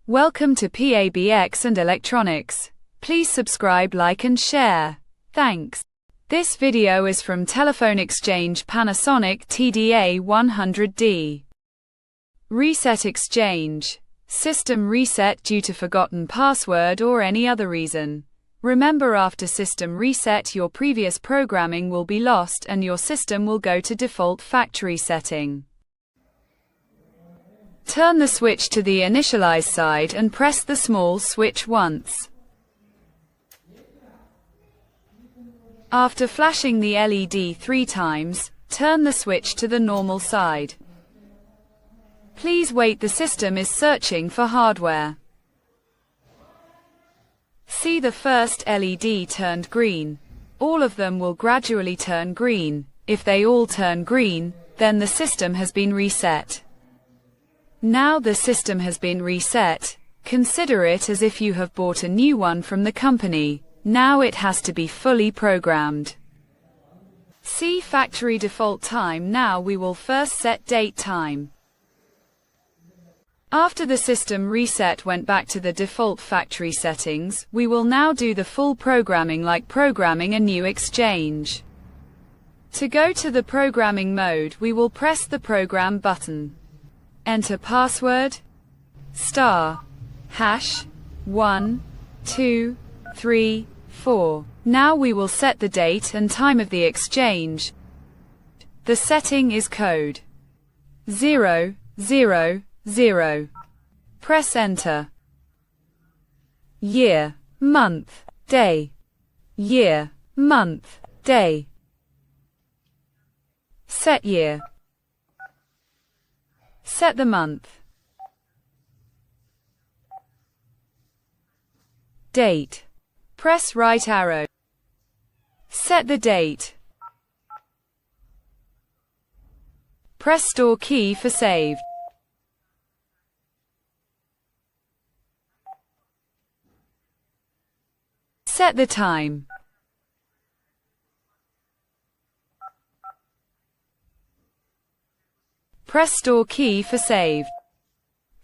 Welcome to PABX and Electronics. Please subscribe, like and share. Thanks. This video is from Telephone Exchange Panasonic TDA100D. Reset exchange. System reset due to forgotten password or any other reason. Remember, after system reset, your previous programming will be lost and your system will go to default factory setting. Turn the switch to the initialize side and press the small switch once. After flashing the LED 3 times, turn the switch to the normal side. Please wait, the system is searching for hardware. See, the first LED turned green. All of them will gradually turn green. If they all turn green, then the system has been reset. Now the system has been reset. Consider it as if you have bought a new one from the company. Now it has to be fully programmed. See factory default time. Now we will first set date time. After the system reset went back to the default factory settings, we will now do the full programming, like programming a new exchange. To go to the programming mode, we will press the program button. Enter password *123*4. Now we will set the date and time of the exchange. The setting is code 000. Press enter. Year, month, day. Year, month, day. Set year. Set the month. Date. Press right arrow. Set the date. Press store key for save. Set the time. Press store key for save.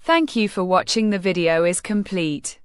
Thank you for watching. The video is complete.